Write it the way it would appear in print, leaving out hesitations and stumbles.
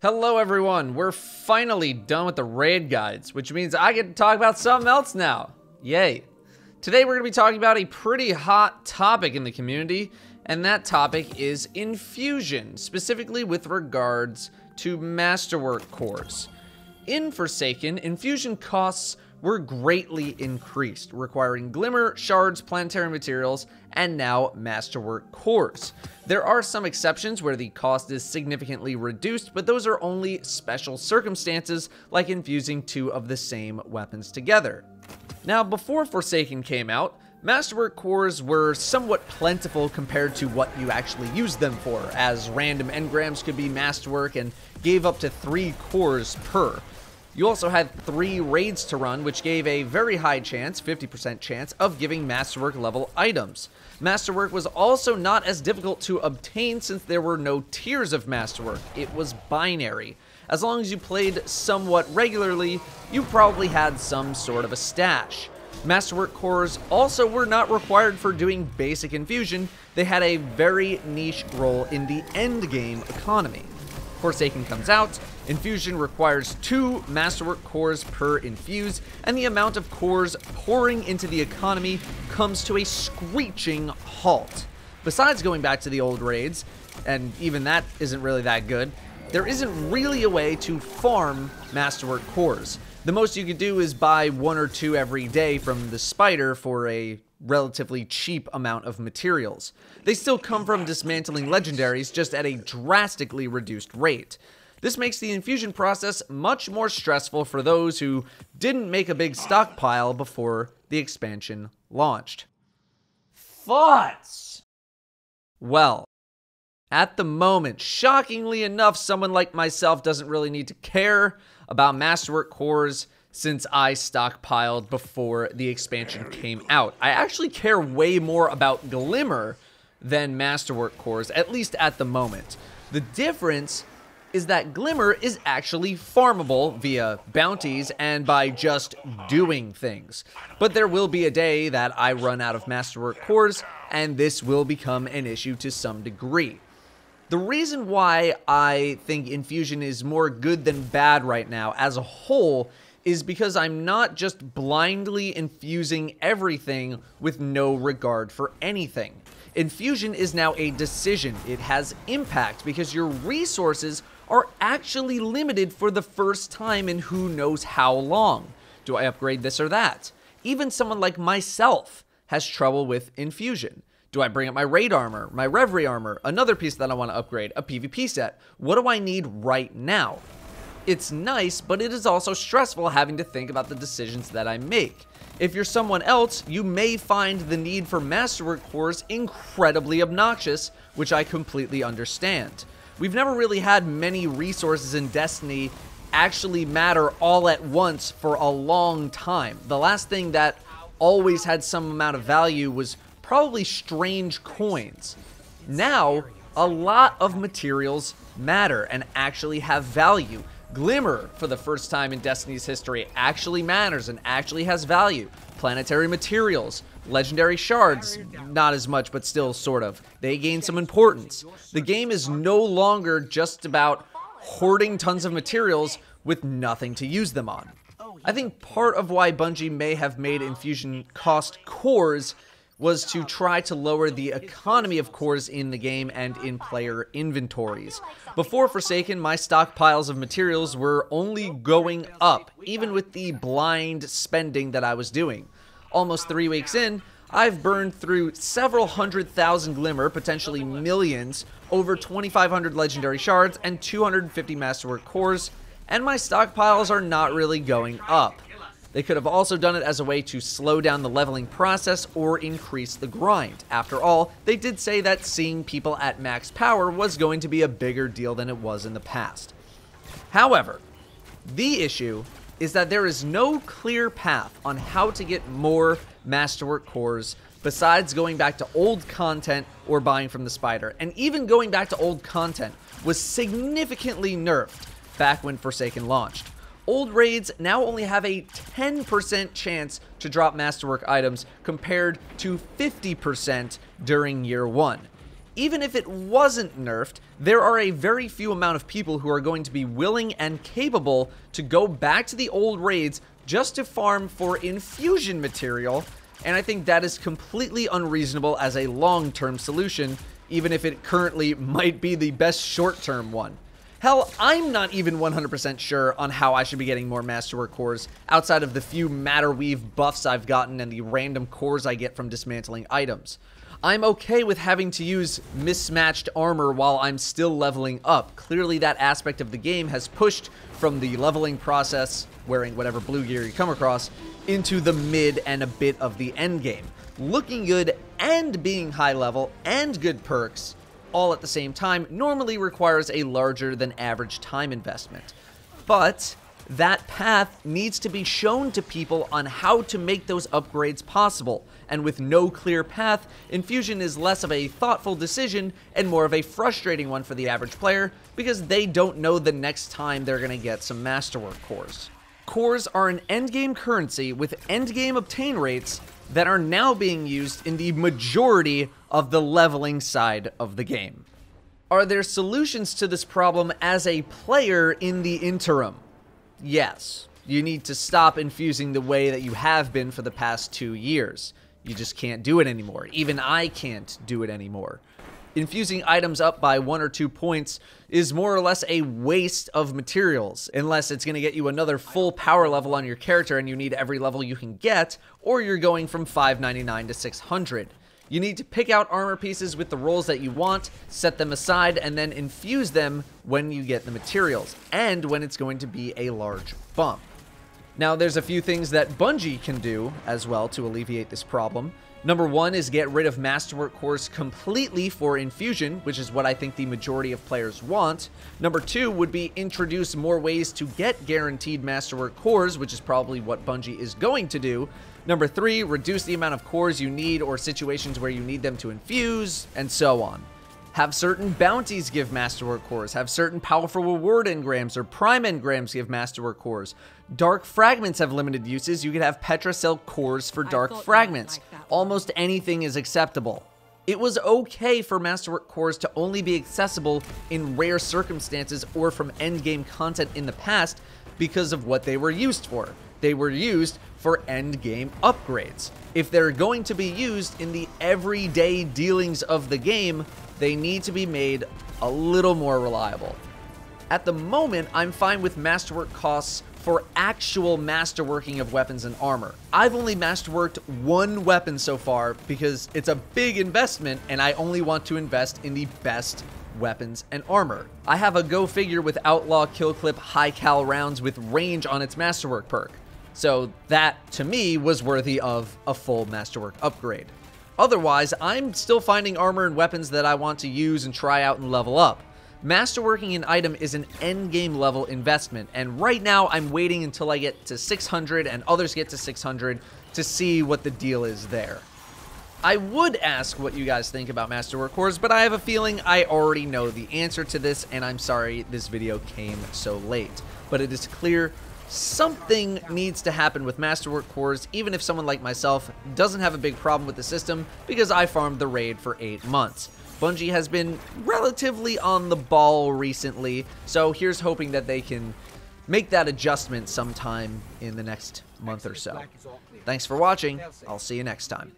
Hello everyone, we're finally done with the raid guides, which means I get to talk about something else now. Yay. Today we're going to be talking about a pretty hot topic in the community, and that topic is Infusion, specifically with regards to Masterwork Cores. In Forsaken, Infusion costs were greatly increased, requiring Glimmer, Shards, Planetary Materials, and now Masterwork Cores. There are some exceptions where the cost is significantly reduced, but those are only special circumstances, like infusing two of the same weapons together. Now, before Forsaken came out, Masterwork Cores were somewhat plentiful compared to what you actually used them for, as random engrams could be Masterwork and gave up to 3 cores per. You also had 3 raids to run, which gave a very high chance, 50% chance, of giving Masterwork level items. Masterwork was also not as difficult to obtain since there were no tiers of Masterwork. It was binary. As long as you played somewhat regularly, you probably had some sort of a stash. Masterwork Cores also were not required for doing basic infusion. They had a very niche role in the endgame economy. Forsaken comes out, Infusion requires 2 Masterwork Cores per infuse, and the amount of cores pouring into the economy comes to a screeching halt. Besides going back to the old raids, and even that isn't really that good, there isn't really a way to farm Masterwork Cores. The most you could do is buy 1 or 2 every day from the spider for a relatively cheap amount of materials. They still come from dismantling legendaries, just at a drastically reduced rate. This makes the infusion process much more stressful for those who didn't make a big stockpile before the expansion launched. Thoughts? Well, at the moment, shockingly enough, someone like myself doesn't really need to care about Masterwork Cores since I stockpiled before the expansion came out. I actually care way more about Glimmer than Masterwork Cores, at least at the moment. The difference is that Glimmer is actually farmable via bounties and by just doing things. But there will be a day that I run out of Masterwork Cores, and this will become an issue to some degree. The reason why I think Infusion is more good than bad right now as a whole is because I'm not just blindly infusing everything with no regard for anything. Infusion is now a decision. It has impact because your resources are actually limited for the first time in who knows how long. Do I upgrade this or that? Even someone like myself has trouble with Infusion. Do I bring up my raid armor, my reverie armor, another piece that I want to upgrade, a PvP set? What do I need right now? It's nice, but it is also stressful having to think about the decisions that I make. If you're someone else, you may find the need for Masterwork Cores incredibly obnoxious, which I completely understand. We've never really had many resources in Destiny actually matter all at once for a long time. The last thing that always had some amount of value was probably strange coins. Now, a lot of materials matter and actually have value. Glimmer, for the first time in Destiny's history, actually matters and actually has value. Planetary materials, legendary shards, not as much, but still sort of. They gain some importance. The game is no longer just about hoarding tons of materials with nothing to use them on. I think part of why Bungie may have made Infusion cost cores was to try to lower the economy of cores in the game and in player inventories. Before Forsaken, my stockpiles of materials were only going up, even with the blind spending that I was doing. Almost 3 weeks in, I've burned through several 100,000 Glimmer, potentially millions, over 2,500 legendary shards, and 250 Masterwork Cores, and my stockpiles are not really going up. They could have also done it as a way to slow down the leveling process or increase the grind. After all, they did say that seeing people at max power was going to be a bigger deal than it was in the past. However, the issue is that there is no clear path on how to get more Masterwork Cores besides going back to old content or buying from the spider. And even going back to old content was significantly nerfed back when Forsaken launched. Old raids now only have a 10% chance to drop Masterwork items compared to 50% during year 1. Even if it wasn't nerfed, there are a very few amount of people who are going to be willing and capable to go back to the old raids just to farm for infusion material, and I think that is completely unreasonable as a long-term solution, even if it currently might be the best short-term one. Hell, I'm not even 100% sure on how I should be getting more Masterwork Cores outside of the few Matter Weave buffs I've gotten and the random cores I get from dismantling items. I'm okay with having to use mismatched armor while I'm still leveling up. Clearly that aspect of the game has pushed from the leveling process, wearing whatever blue gear you come across, into the mid and a bit of the end game. Looking good and being high level and good perks all at the same time normally requires a larger than average time investment. But that path needs to be shown to people on how to make those upgrades possible, and with no clear path, Infusion is less of a thoughtful decision and more of a frustrating one for the average player because they don't know the next time they're going to get some Masterwork Cores. Cores are an endgame currency with endgame obtain rates that are now being used in the majority of the leveling side of the game. Are there solutions to this problem as a player in the interim? Yes. You need to stop infusing the way that you have been for the past 2 years. You just can't do it anymore. Even I can't do it anymore. Infusing items up by 1 or 2 points is more or less a waste of materials, unless it's going to get you another full power level on your character and you need every level you can get, or you're going from 599 to 600. You need to pick out armor pieces with the rolls that you want, set them aside, and then infuse them when you get the materials, and when it's going to be a large bump. Now, there's a few things that Bungie can do as well to alleviate this problem. Number 1 is get rid of Masterwork Cores completely for Infusion, which is what I think the majority of players want. Number 2 would be introduce more ways to get guaranteed Masterwork Cores, which is probably what Bungie is going to do. Number 3, reduce the amount of cores you need or situations where you need them to infuse, and so on. Have certain bounties give Masterwork Cores. Have certain powerful reward engrams or prime engrams give Masterwork Cores. Dark fragments have limited uses. You could have Petrocell cores for dark fragments. Almost anything is acceptable. It was okay for Masterwork Cores to only be accessible in rare circumstances or from endgame content in the past because of what they were used for. They were used for endgame upgrades. If they're going to be used in the everyday dealings of the game, they need to be made a little more reliable. At the moment, I'm fine with Masterwork costs for actual masterworking of weapons and armor. I've only masterworked 1 weapon so far because it's a big investment and I only want to invest in the best weapons and armor. I have a go figure with Outlaw Kill Clip high cal rounds with range on its Masterwork perk. So that, to me, was worthy of a full Masterwork upgrade. Otherwise, I'm still finding armor and weapons that I want to use and try out and level up. Masterworking an item is an endgame level investment, and right now I'm waiting until I get to 600 and others get to 600 to see what the deal is there. I would ask what you guys think about Masterwork Cores, but I have a feeling I already know the answer to this, and I'm sorry this video came so late. But it is clear something needs to happen with Masterwork Cores, even if someone like myself doesn't have a big problem with the system, because I farmed the raid for 8 months. Bungie has been relatively on the ball recently, so here's hoping that they can make that adjustment sometime in the next month or so. Thanks for watching. I'll see you next time.